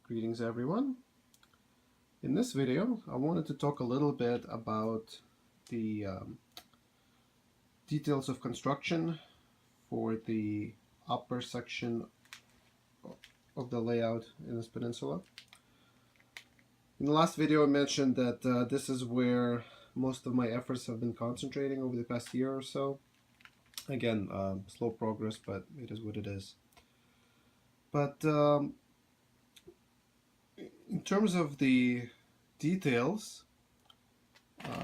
Greetings everyone. In this video I wanted to talk a little bit about the details of construction for the upper section of the layout in this peninsula. In the last video I mentioned that this is where most of my efforts have been concentrating over the past year or so. Again, slow progress, but it is what it is. But in terms of the details,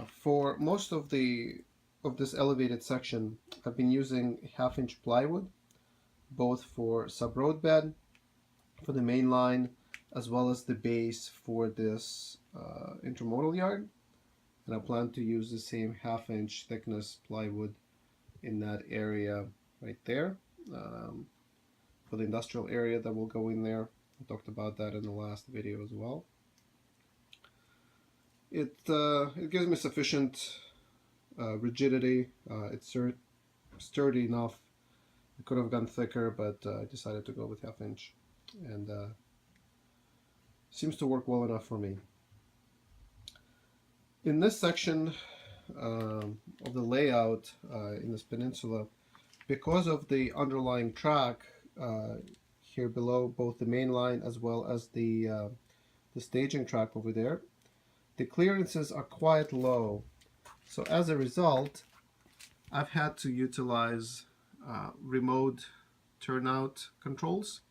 for most of this elevated section, I've been using 1/2-inch plywood, both for sub-road bed, for the main line, as well as the base for this intermodal yard. And I plan to use the same 1/2-inch thickness plywood in that area right there, for the industrial area that will go in there. I talked about that in the last video as well. It gives me sufficient rigidity. It's sturdy enough. It could have gone thicker, but I decided to go with 1/2-inch, and seems to work well enough for me. In this section of the layout in this peninsula, because of the underlying track here below, both the main line as well as the staging track over there, the clearances are quite low. So as a result, I've had to utilize remote turnout controls,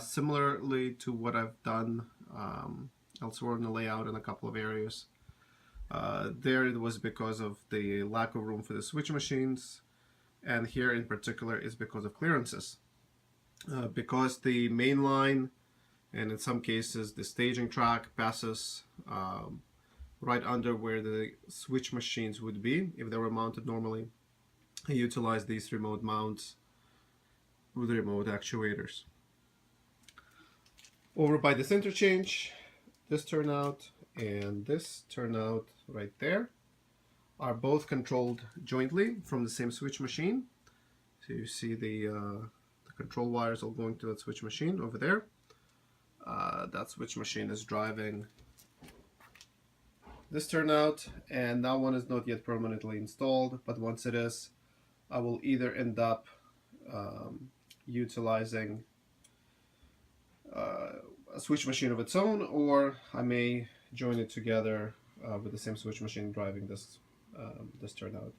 similarly to what I've done elsewhere in the layout in a couple of areas. There it was because of the lack of room for the switch machines, and here in particular is because of clearances. Because the main line, and in some cases the staging track, passes right under where the switch machines would be if they were mounted normally, I utilize these remote mounts with remote actuators. Over by this interchange, this turnout and this turnout right there are both controlled jointly from the same switch machine. So you see the control wires all going to that switch machine over there. That switch machine is driving this turnout, and that one is not yet permanently installed, but once it is, I will either end up utilizing a switch machine of its own, or I may join it together with the same switch machine driving this this turnout.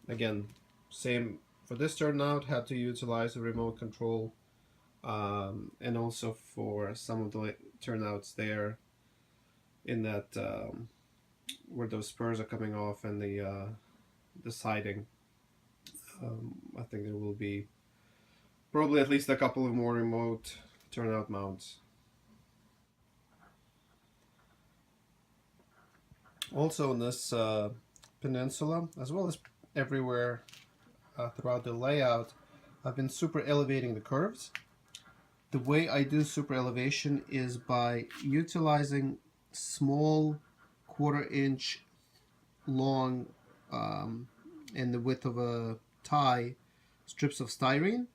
Again, same for this turnout, had to utilize a remote control, and also for some of the turnouts there in that where those spurs are coming off and the siding. I think there will be probably at least a couple of more remote turnout mounts. Also in this peninsula, as well as everywhere throughout the layout, I've been super elevating the curves. The way I do super elevation is by utilizing small 1/4-inch long in the width of a tie strips of styrene,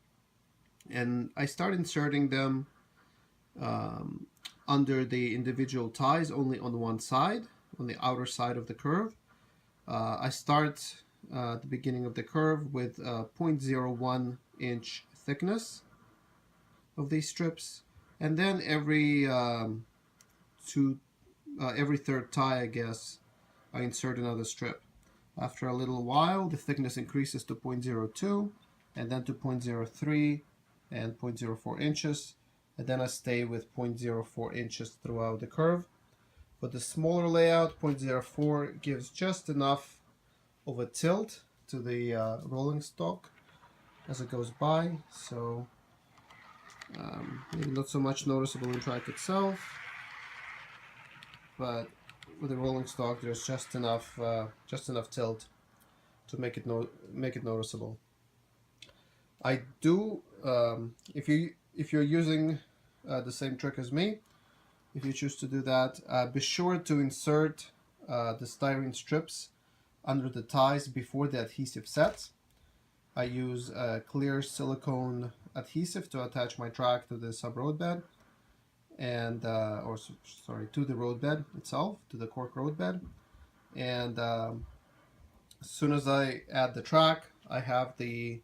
and I start inserting them under the individual ties only on one side, on the outer side of the curve. I start at the beginning of the curve with 0.01 inch thickness of these strips, and then every third tie, I guess, I insert another strip. After a little while, the thickness increases to 0.02, and then to 0.03 and 0.04 inches, and then I stay with 0.04 inches throughout the curve. For the smaller layout, 0.04 gives just enough of a tilt to the rolling stock as it goes by, so maybe not so much noticeable in track itself, but with the rolling stock there's just enough tilt to make it noticeable. I do, if you're using the same trick as me, if you choose to do that, be sure to insert the styrene strips under the ties before the adhesive sets. I use a clear silicone adhesive to attach my track to the sub-road bed, and sorry, to the roadbed itself, to the cork roadbed. And as soon as I add the track, I have the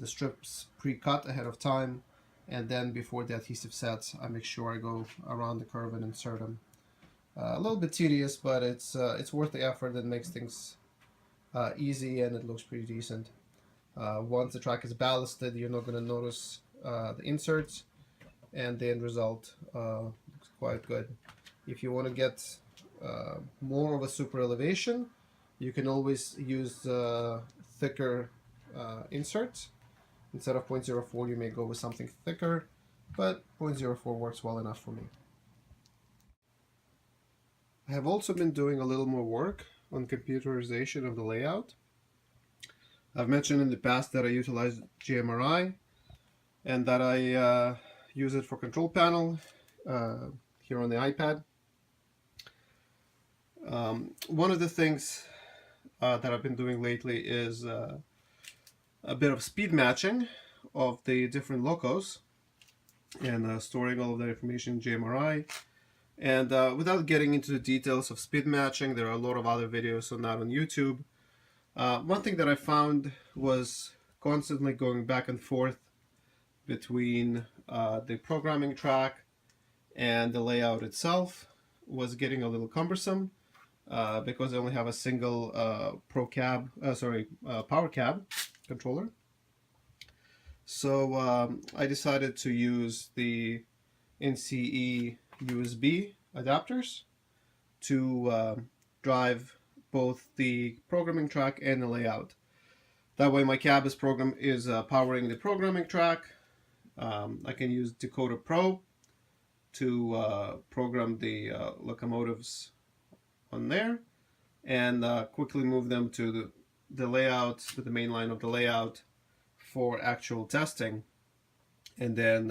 strips pre-cut ahead of time, and then before the adhesive sets, I make sure I go around the curve and insert them. A little bit tedious, but it's worth the effort and makes things easy, and it looks pretty decent. Once the track is ballasted, you're not going to notice the inserts, and the end result looks quite good. If you want to get more of a super elevation, you can always use thicker inserts. Instead of 0.04, you may go with something thicker, but 0.04 works well enough for me. I have also been doing a little more work on computerization of the layout. I've mentioned in the past that I utilize JMRI and that I use it for control panel here on the iPad. One of the things that I've been doing lately is a bit of speed matching of the different locos and storing all of that information in JMRI. And without getting into the details of speed matching, there are a lot of other videos on that on YouTube. One thing that I found was constantly going back and forth between the programming track and the layout itself was getting a little cumbersome because I only have a single power cab controller. So I decided to use the NCE USB adapters to drive both the programming track and the layout. That way my cab is powering the programming track. I can use Decoder Pro to program the locomotives on there and quickly move them to the layout, to the main line of the layout for actual testing. And then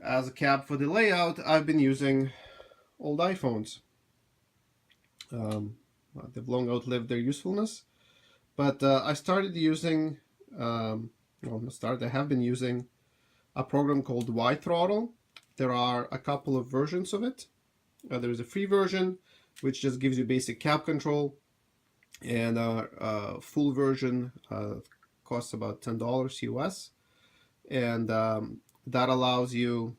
as a cab for the layout, I've been using old iPhones. They've long outlived their usefulness, but I started using, I have been using a program called Y Throttle. There are a couple of versions of it. There's a free version, which just gives you basic cab control, and a full version costs about $10 US, and that allows you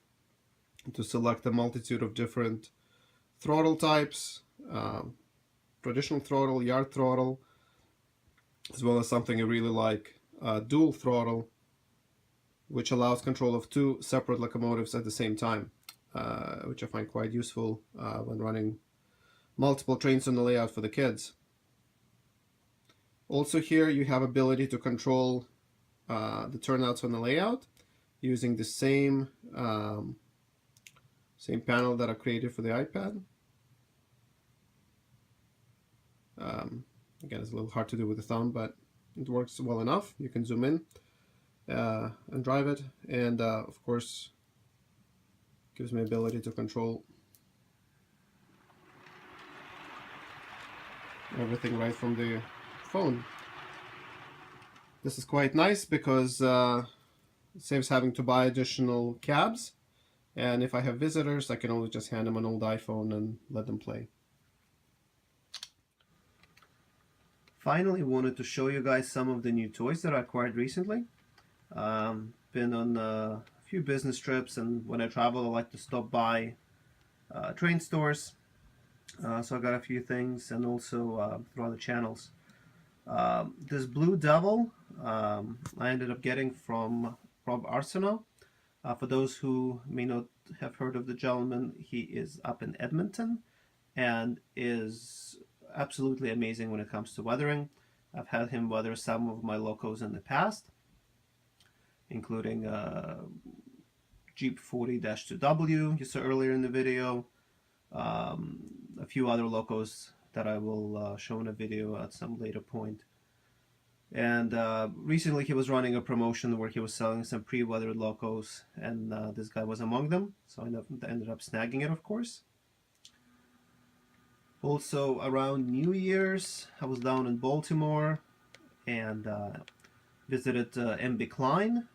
to select a multitude of different throttle types, traditional throttle, yard throttle, as well as something I really like, dual throttle, which allows control of two separate locomotives at the same time, which I find quite useful when running multiple trains on the layout for the kids. Also here you have ability to control the turnouts on the layout using the same panel that I created for the iPad. Again, it's a little hard to do with the thumb, but it works well enough. You can zoom in and drive it, and of course gives me ability to control everything right from the phone. This is quite nice because it saves having to buy additional cabs, and if I have visitors, I can always just hand them an old iPhone and let them play. Finally, wanted to show you guys some of the new toys that I acquired recently. Been on a few business trips, and when I travel I like to stop by train stores, so I got a few things, and also through other channels. This Blue Devil I ended up getting from Rob Arsenault. For those who may not have heard of the gentleman, he is up in Edmonton and is absolutely amazing when it comes to weathering. I've had him weather some of my locos in the past, including Jeep 40-2W you saw earlier in the video, a few other locos that I will show in a video at some later point. And recently he was running a promotion where he was selling some pre-weathered locos, and this guy was among them, so I ended up snagging it, of course. Also around New Year's, I was down in Baltimore and visited MB Klein.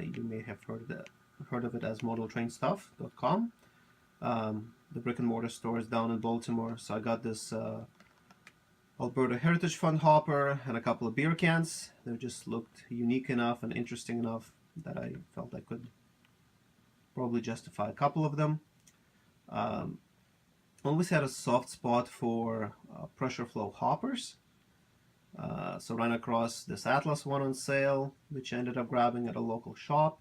You may have heard heard of it as modeltrainstuff.com. The brick and mortar store is down in Baltimore, so I got this Alberta Heritage Fund hopper and a couple of beer cans. They just looked unique enough and interesting enough that I felt I could probably justify a couple of them. Always had a soft spot for pressure flow hoppers. So ran across this Atlas one on sale, which I ended up grabbing at a local shop.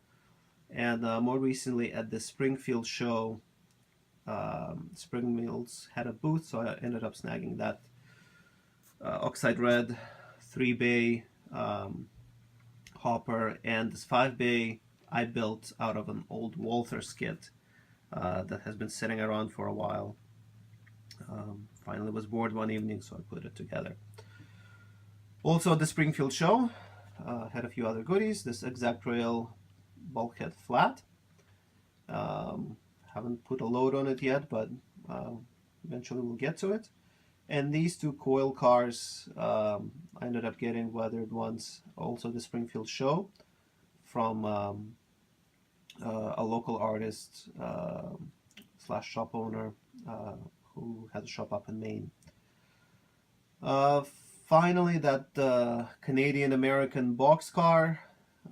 And more recently at the Springfield show, Spring Mills had a booth, so I ended up snagging that oxide red 3-bay hopper, and this 5-bay I built out of an old Walther's kit that has been sitting around for a while. Finally was bored one evening, so I put it together. Also at the Springfield show, had a few other goodies. This Exact Rail bulkhead flat. Haven't put a load on it yet, but eventually we'll get to it. And these two coil cars I ended up getting weathered ones, also the Springfield show, from a local artist slash shop owner who has a shop up in Maine. Finally, that Canadian-American boxcar,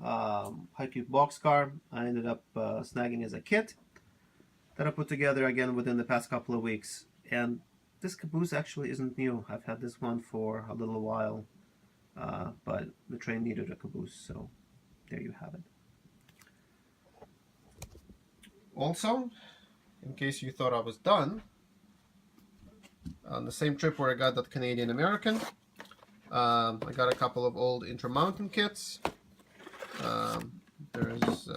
high cube boxcar, I ended up snagging as a kit that I put together again within the past couple of weeks. And this caboose actually isn't new. I've had this one for a little while, but the train needed a caboose, so there you have it. Also, in case you thought I was done, on the same trip where I got that Canadian American, I got a couple of old Intermountain kits. There's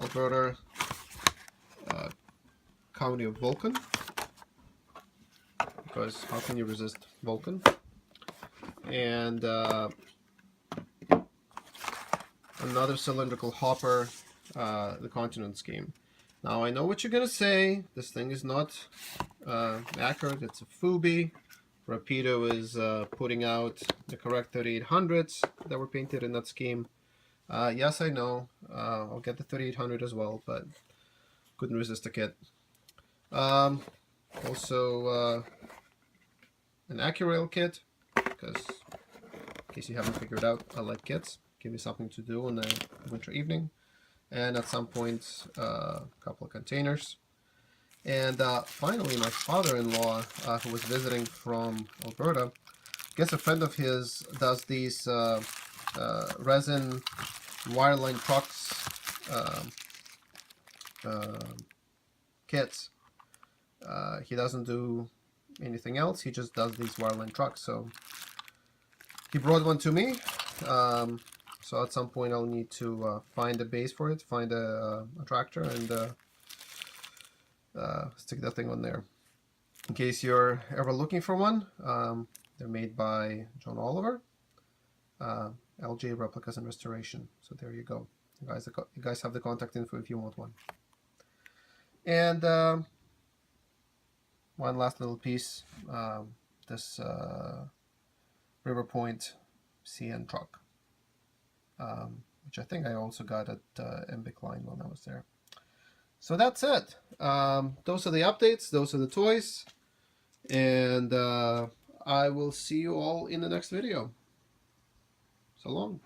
Alberta County of Vulcan, because how can you resist Vulcan? And another cylindrical hopper, the Continent scheme. Now I know what you're gonna say. This thing is not accurate. It's a Fubi. Rapido is putting out the correct 3800s that were painted in that scheme. Yes, I know. I'll get the 3800 as well, but couldn't resist the kit. Also, an AccuRail kit, because in case you haven't figured out, I like kits. Give me something to do on a winter evening. And at some point, a couple of containers. And finally, my father-in-law, who was visiting from Alberta, I guess a friend of his does these resin wireline trucks kits. He doesn't do anything else. He just does these wireline trucks. So he brought one to me. So at some point I'll need to find a base for it, find a tractor, and stick that thing on there. In case you're ever looking for one, they're made by John Oliver, LJ Replicas and Restoration. So there you go. You guys have the contact info if you want one. And one last little piece, this River Point CN truck, which I think I also got at MBIC Line when I was there. So that's it. Those are the updates. Those are the toys. And I will see you all in the next video. So long.